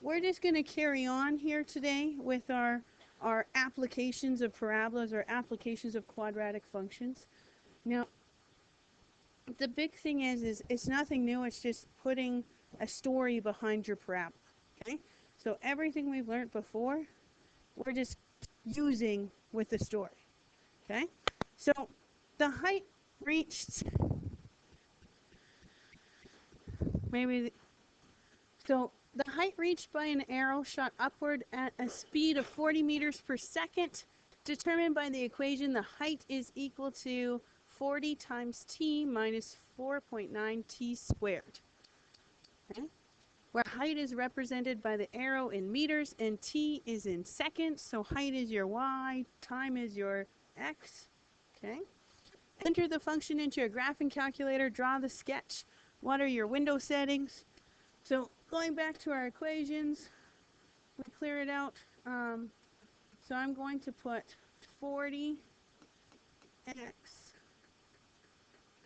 we're just going to carry on here today with our applications of parabolas or applications of quadratic functions. Now, the big thing is it's nothing new. It's just putting a story behind your parabola. Okay? So everything we've learned before, we're just using with the story. Okay? So the height reached, so the height reached by an arrow shot upward at a speed of 40 meters per second, determined by the equation the height is equal to 40 times t minus 4.9 t squared. Okay? Where height is represented by the arrow in meters and t is in seconds, so height is your y, time is your x. Okay? Enter the function into your graphing calculator, draw the sketch. What are your window settings? So going back to our equations, we clear it out. So I'm going to put 40x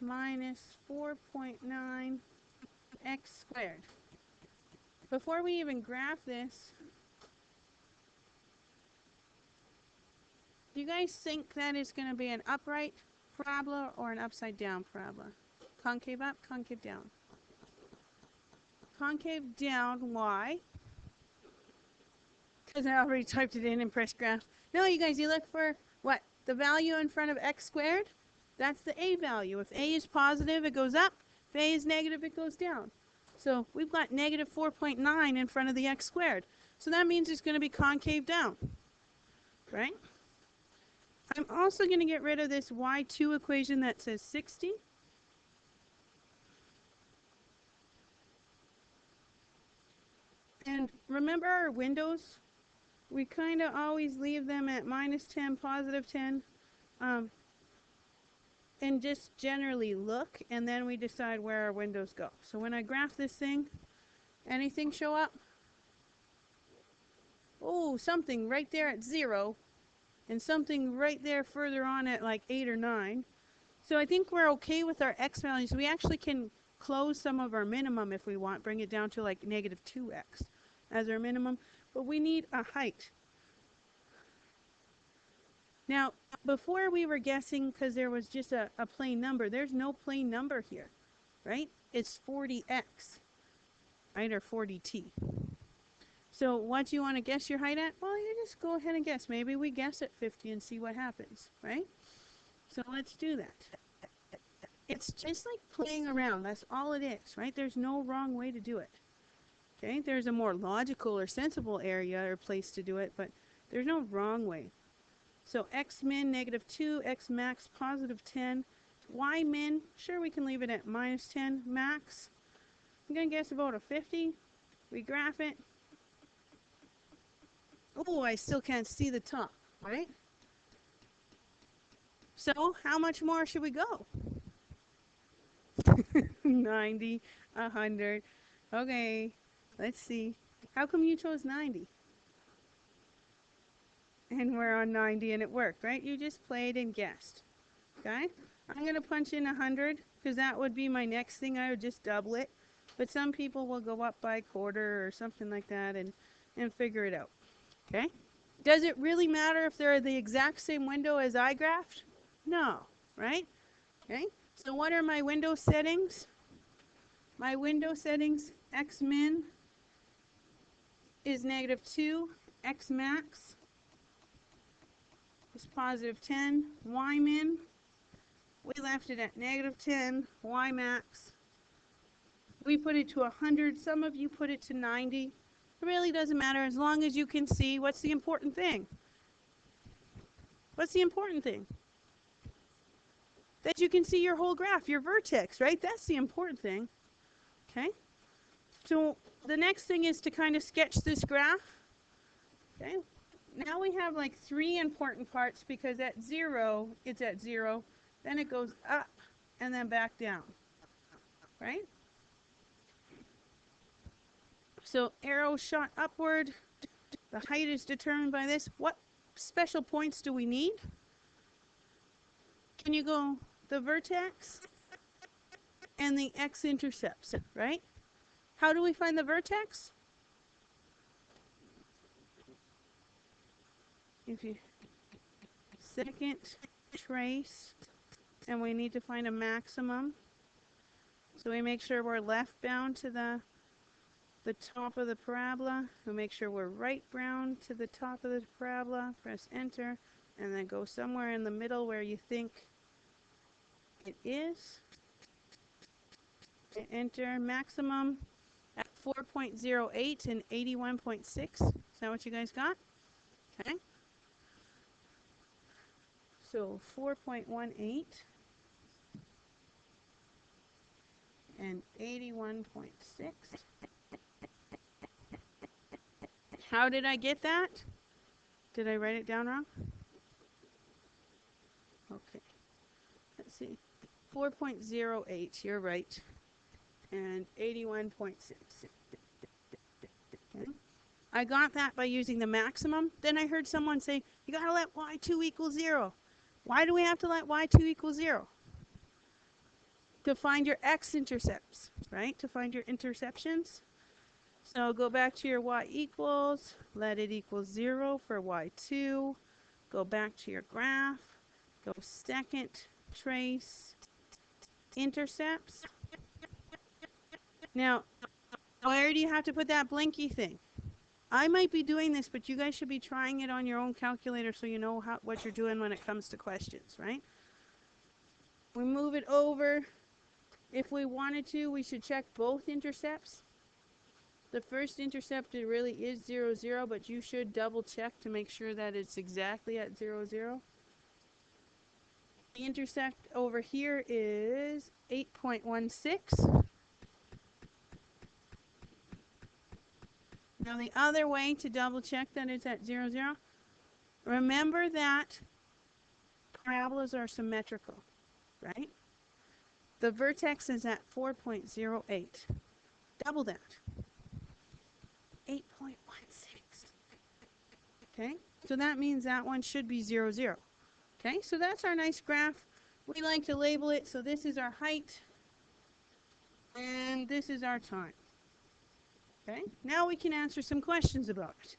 minus 4.9 x squared. Before we even graph this, do you guys think that is going to be an upright parabola or an upside down parabola? Concave up, concave down. Concave down, why? Because I already typed it in and pressed graph. No, you guys, you look for what? The value in front of x squared? That's the a value. If a is positive, it goes up. If a is negative, it goes down. So we've got negative 4.9 in front of the x squared. So that means it's going to be concave down, right? I'm also going to get rid of this y2 equation that says 60. And remember our windows? We kind of always leave them at minus 10, positive 10, and just generally look, and then we decide where our windows go. So when I graph this thing, anything show up? Oh, something right there at 0, and something right there further on at like 8 or 9. So I think we're okay with our x values. We actually can close some of our minimum if we want, bring it down to like negative 2x as our minimum, but we need a height. Now, before we were guessing because there was just a plain number. There's no plain number here, right? It's 40x, right, or 40t. So what do you want to guess your height at? Well, you just go ahead and guess. Maybe we guess at 50 and see what happens, right? So let's do that. It's just like playing around. That's all it is, right? There's no wrong way to do it. Okay, there's a more logical or sensible area or place to do it, but there's no wrong way. So x min negative 2, x max positive 10, y min, sure we can leave it at minus 10, max, I'm going to guess about a 50. We graph it. Oh, I still can't see the top, right? So how much more should we go? 90, 100. Okay, let's see. How come you chose 90? And we're on 90 and it worked, right? You just played and guessed. Okay? I'm going to punch in 100 because that would be my next thing. I would just double it. But some people will go up by a quarter or something like that and figure it out. Okay? Does it really matter if they're the exact same window as I graphed? No, right? Okay? So what are my window settings? My window settings, x min is negative 2, x max is positive 10, y min, we left it at negative 10, y max, we put it to 100, some of you put it to 90. It really doesn't matter as long as you can see. What's the important thing? What's the important thing? That you can see your whole graph, your vertex, right? That's the important thing. Okay? So the next thing is to kind of sketch this graph. Okay? Now we have like 3 important parts because at 0, it's at 0. Then it goes up and then back down. Right? So arrow shot upward. The height is determined by this. What special points do we need? Can you go the vertex and the x-intercepts, right? How do we find the vertex? if you second trace, and we need to find a maximum. So we make sure we're left bound to the top of the parabola. We make sure we're right bound to the top of the parabola. Press enter, and then go somewhere in the middle where you think it is. Enter maximum at 4.08 and 81.6. Is that what you guys got? Okay. So 4.18 and 81.6. How did I get that? Did I write it down wrong? Okay. Let's see. 4.08, you're right. And 81.6. Okay. I got that by using the maximum. Then I heard someone say, you got to let y2 equal 0. Why do we have to let y2 equal 0? To find your x-intercepts, right? To find your interceptions. So go back to your y equals, let it equal 0 for y2. Go back to your graph. Go second trace intercepts. Now, where do you have to put that blinky thing? I might be doing this, but you guys should be trying it on your own calculator so you know what you're doing when it comes to questions, right? We move it over. If we wanted to, we should check both intercepts. The first intercept really is 0, 0, but you should double check to make sure that it's exactly at 0, 0. The intercept over here is 8.16. Now the other way to double check that it's at 0, 0, remember that parabolas are symmetrical, right? The vertex is at 4.08. Double that. 8.16. Okay, so that means that one should be 0, 0. Okay, so that's our nice graph. We like to label it, so this is our height, and this is our time. Okay, now we can answer some questions about it.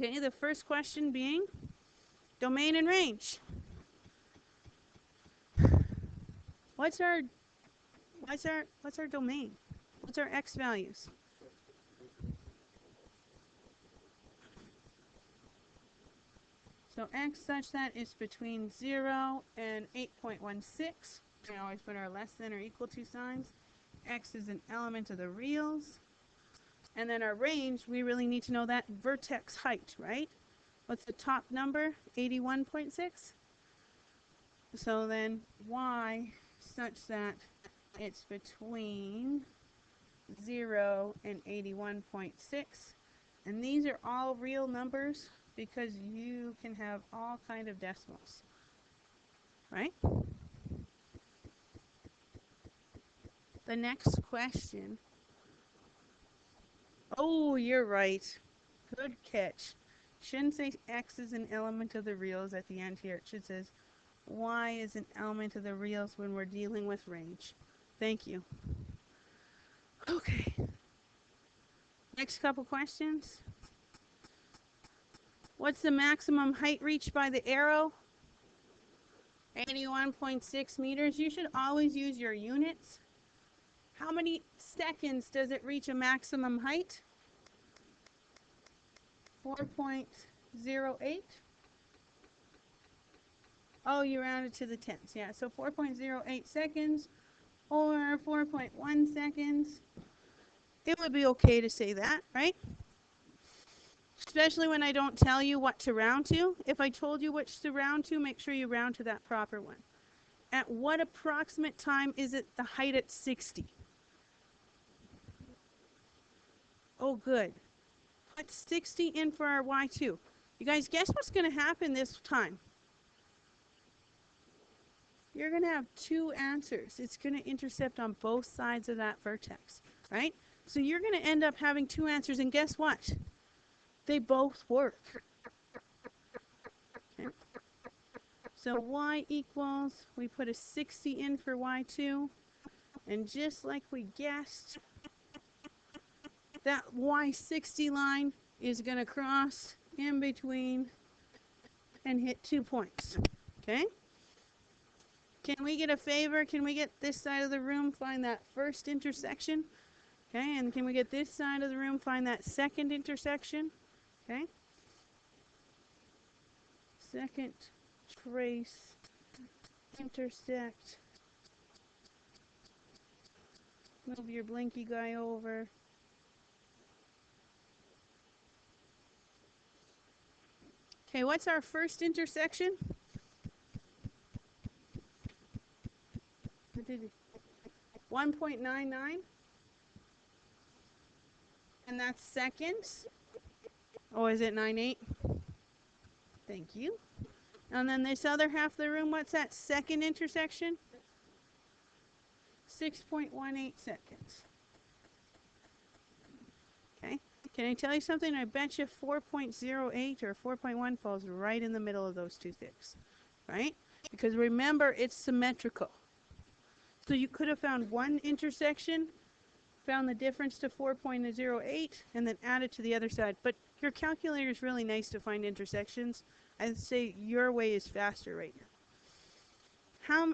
Okay, the first question being domain and range. What's our domain? What's our x values? So x such that it's between 0 and 8.16. We always put our less than or equal to signs. X is an element of the reals. And then our range, we really need to know that vertex height, right? What's the top number? 81.6. So then y such that it's between 0 and 81.6. And these are all real numbers because you can have all kind of decimals, right? The next question. Oh, you're right. Good catch. Shouldn't say x is an element of the reals at the end here. It should say y is an element of the reals when we're dealing with range. Thank you. Okay. Next couple questions. What's the maximum height reached by the arrow? 81.6 meters. You should always use your units. How many seconds does it reach a maximum height? 4.08. Oh, you rounded to the tenths. Yeah, so 4.08 seconds or 4.1 seconds. It would be okay to say that, right? Especially when I don't tell you what to round to. If I told you which to round to, make sure you round to that proper one. At what approximate time is it the height at 60? Oh, good. Put 60 in for our y2. You guys, guess what's going to happen this time? You're going to have two answers. It's going to intercept on both sides of that vertex, right? So you're going to end up having two answers, and guess what? They both work. Okay. So y equals, we put a 60 in for y2, and just like we guessed, that y60 line is going to cross in between and hit 2 points. Okay? Can we get a favor? Can we get this side of the room, find that first intersection? Okay, and can we get this side of the room, find that second intersection? Okay? Second, trace, intersect. Move your blinky guy over. Okay, what's our first intersection? 1.99. And that's seconds. Oh, is it 98? Thank you. And then this other half of the room, what's that second intersection? 6.18 seconds. Okay. Can I tell you something? I bet you 4.08 or 4.1 falls right in the middle of those two things. Right? Because remember, it's symmetrical. So you could have found one intersection, found the difference to 4.08, and then added to the other side. But your calculator is really nice to find intersections. I'd say your way is faster right now.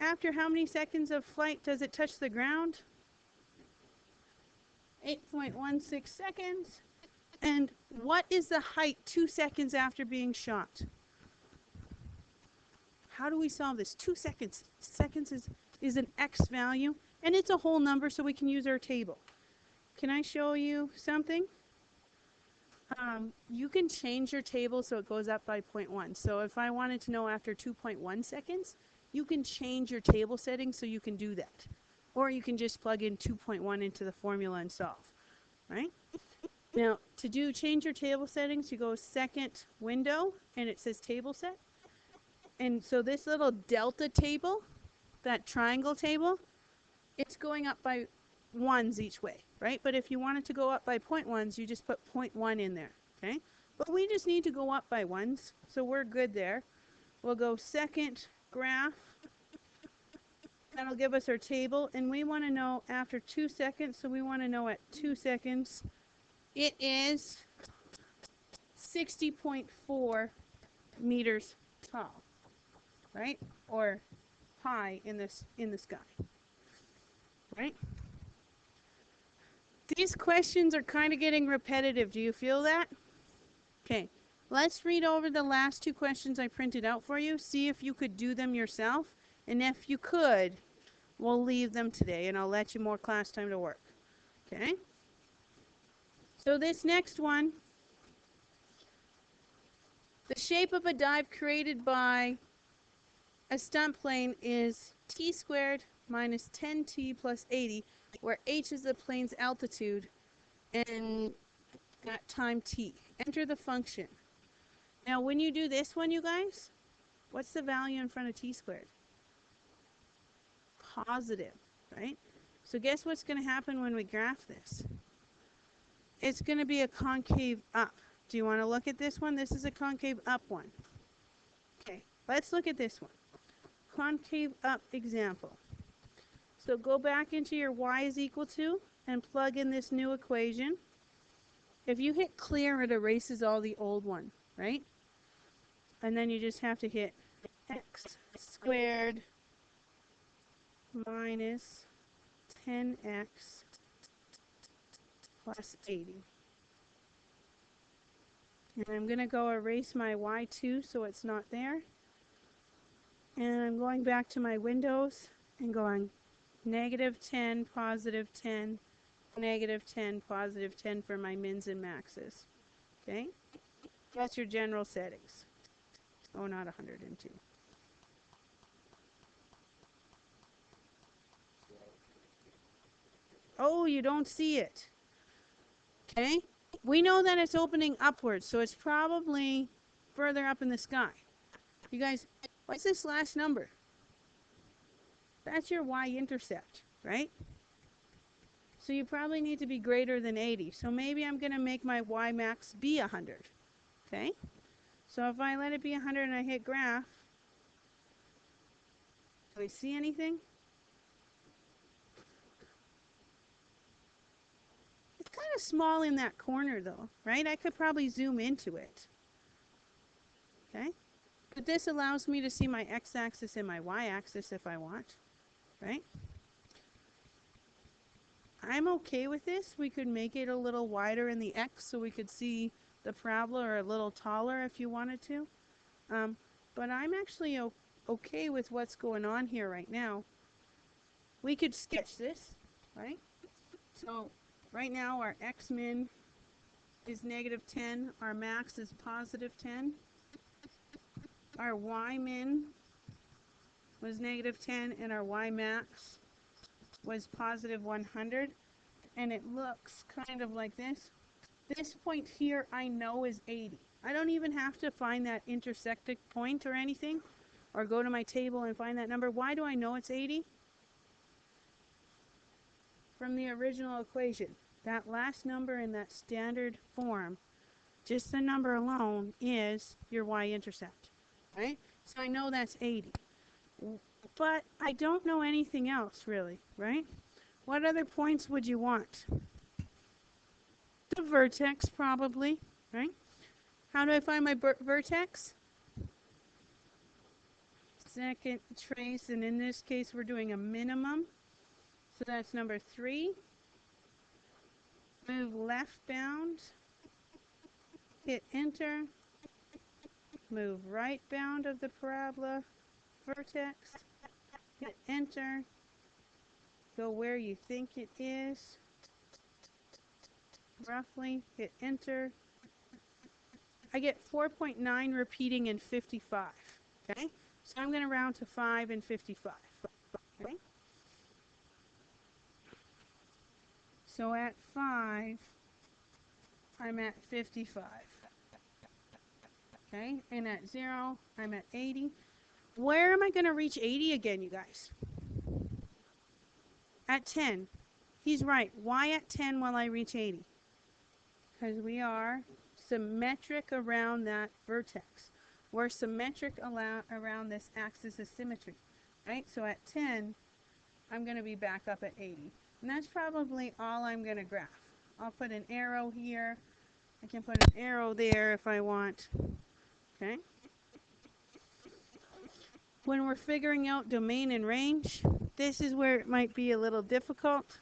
After how many seconds of flight does it touch the ground? 8.16 seconds. And what is the height 2 seconds after being shot? How do we solve this? 2 seconds. Seconds is an X value, and it's a whole number, so we can use our table. Can I show you something? You can change your table so it goes up by 0.1. So if I wanted to know after 2.1 seconds, you can change your table settings so you can do that. Or you can just plug in 2.1 into the formula and solve, right? Now, to change your table settings, you go second window, and it says table set. And so this little delta table, that triangle table, it's going up by ones each way, right? But if you wanted to go up by 0.1s, you just put 0.1 in there, okay? But we just need to go up by ones, so we're good there. We'll go second graph. That'll give us our table, and we want to know after 2 seconds, so we want to know at 2 seconds, it is 60.4 meters tall, right? Or high in the sky, right? These questions are kind of getting repetitive. Do you feel that? Okay, let's read over the last 2 questions I printed out for you. See if you could do them yourself. And if you could, we'll leave them today, and I'll let you more class time to work. Okay? So this next one, the shape of a dive created by a stunt plane is t squared minus 10t plus 80, where h is the plane's altitude and at time t. Enter the function. Now when you do this one, you guys, what's the value in front of t squared? Positive, right? So guess what's going to happen when we graph this? It's going to be a concave up. Do you want to look at this one? This is a concave up one. Okay, let's look at this one. Concave up example. So go back into your y is equal to and plug in this new equation. If you hit clear, it erases all the old one, right? And then you just have to hit x squared minus 10x plus 80. And I'm going to go erase my y2 so it's not there. And I'm going back to my windows and going negative 10, positive 10, negative 10, positive 10 for my mins and maxes. Okay? That's your general settings. Oh, not 102. Oh, you don't see it. Okay? We know that it's opening upwards, so it's probably further up in the sky. You guys, what's this last number? That's your y-intercept, right? So you probably need to be greater than 80. So maybe I'm going to make my y max be 100. Okay? So if I let it be 100 and I hit graph, do I see anything? It's kind of small in that corner though, right? I could probably zoom into it. okay? But this allows me to see my x-axis and my y-axis if I want, right? I'm okay with this. We could make it a little wider in the x so we could see the parabola, or a little taller if you wanted to. But I'm actually okay with what's going on here right now. We could sketch this, right? So right now our x min is -10, our max is +10. Our y min was -10 and our y max was +100. And it looks kind of like this. This point here I know is 80. I don't even have to find that intersecting point or anything, or go to my table and find that number. Why do I know it's 80? From the original equation. That last number in that standard form, just the number alone, is your y-intercept, right? So I know that's 80. But I don't know anything else, really, right? What other points would you want? The vertex, probably, right? How do I find my vertex? Second trace, and in this case we're doing a minimum. So that's number 3. Move left bound, hit enter, move right bound of the parabola, vertex, hit enter, go where you think it is, roughly, hit enter. I get 4.9 repeating in 55, okay? So I'm going to round to 5 and 55, okay? So at 5, I'm at 55, okay? And at 0, I'm at 80. Where am I going to reach 80 again, you guys? At 10. He's right. Why at 10 will I reach 80? Because we are symmetric around that vertex. We're symmetric around this axis of symmetry, right? So at 10, I'm going to be back up at 80. And that's probably all I'm going to graph. I'll put an arrow here. I can put an arrow there if I want, okay? When we're figuring out domain and range, this is where it might be a little difficult,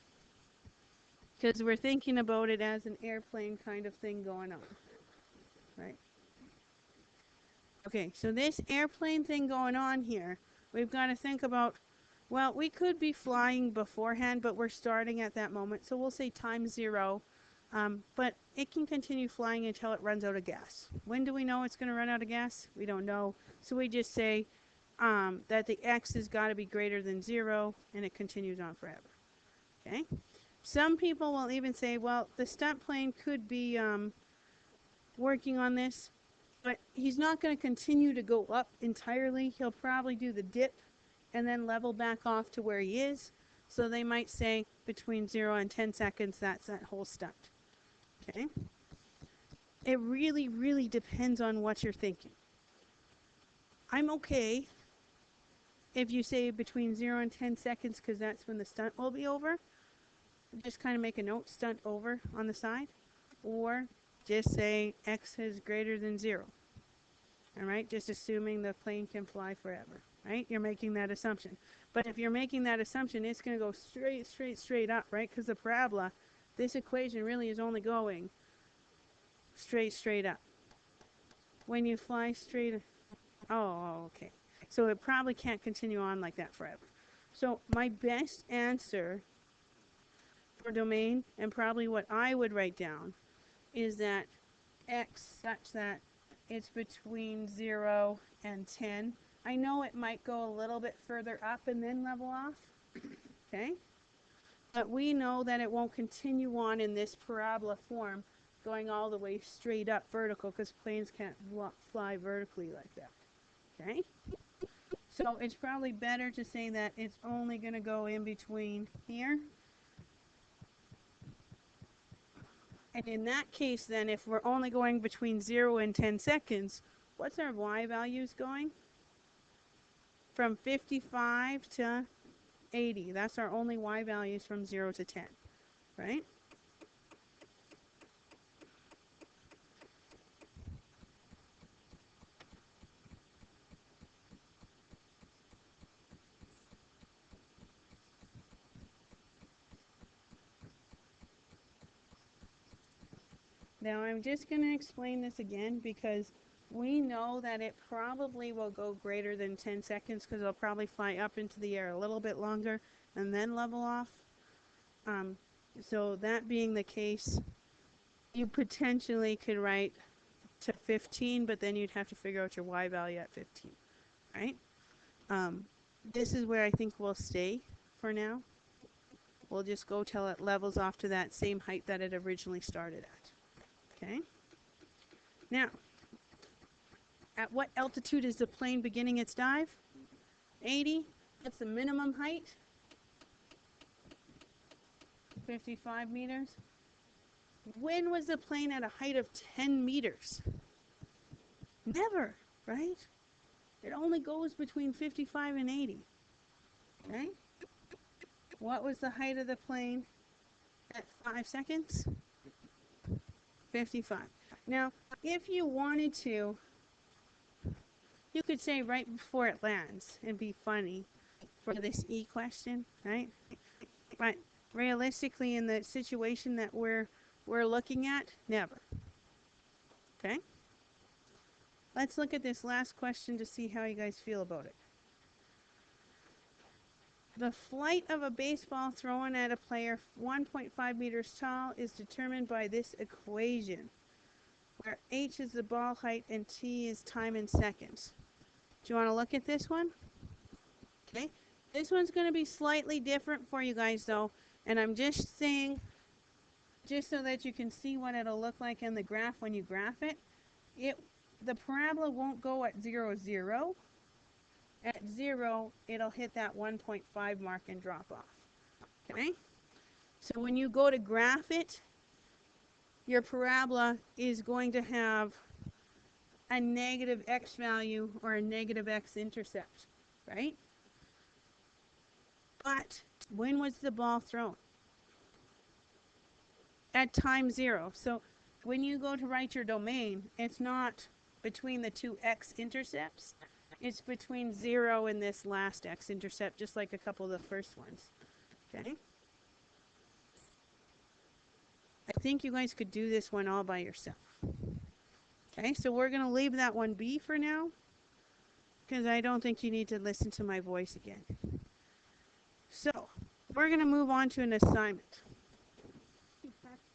because we're thinking about it as an airplane kind of thing going on, right? Okay, so this airplane thing going on here, we've got to think about, well, we could be flying beforehand, but we're starting at that moment, so we'll say time 0, but it can continue flying until it runs out of gas. When do we know it's going to run out of gas? We don't know, so we just say that the x has got to be greater than 0, and it continues on forever, okay? Some people will even say, well, the stunt plane could be working on this, but he's not going to continue to go up entirely. He'll probably do the dip and then level back off to where he is. So they might say between 0 and 10 seconds, that's that whole stunt. Okay? It really, really depends on what you're thinking. I'm okay if you say between 0 and 10 seconds, because that's when the stunt will be over. Just kind of make a note, stunt over on the side. Or just say x is greater than 0. All right, just assuming the plane can fly forever, right? You're making that assumption. But if you're making that assumption, it's going to go straight up, right? Because the parabola, this equation really is only going straight up. When you fly straight, oh, okay. So it probably can't continue on like that forever. So my best answer for domain, and probably what I would write down, is that x such that it's between 0 and 10. I know it might go a little bit further up and then level off, okay? But we know that it won't continue on in this parabola form going all the way straight up vertical, because planes can't fly vertically like that, okay? So it's probably better to say that it's only going to go in between here. And in that case, then, if we're only going between 0 and 10 seconds, what's our y values going? From 55 to 80. That's our only y values from 0 to 10, right? Now I'm just going to explain this again because we know that it probably will go greater than 10 seconds because it'll probably fly up into the air a little bit longer and then level off. So that being the case, you potentially could write to 15, but then you'd have to figure out your y value at 15, right? This is where I think we'll stay for now. We'll just go till it levels off to that same height that it originally started at. Okay? Now, at what altitude is the plane beginning its dive? 80. That's the minimum height. 55 meters. When was the plane at a height of 10 meters? Never, right? It only goes between 55 and 80. Okay? What was the height of the plane at 5 seconds? 55. Now, if you wanted to, you could say right before it lands and be funny for this E question, right? But realistically, in the situation that we're looking at, never. Okay? Let's look at this last question to see how you guys feel about it. The flight of a baseball thrown at a player 1.5 meters tall is determined by this equation, where h is the ball height and t is time in seconds. Do you want to look at this one? Okay. This one's going to be slightly different for you guys, though, and I'm just saying, just so that you can see what it'll look like in the graph when you graph it, the parabola won't go at 0, 0. At 0, it'll hit that 1.5 mark and drop off. Okay? So when you go to graph it, your parabola is going to have a negative x value or a negative x intercept, right? But when was the ball thrown? At time 0. So when you go to write your domain, it's not between the two x intercepts. It's between 0 and this last x-intercept, just like a couple of the first ones. Okay? I think you guys could do this one all by yourself. Okay, so we're going to leave that one be for now, because I don't think you need to listen to my voice again. So, we're going to move on to an assignment.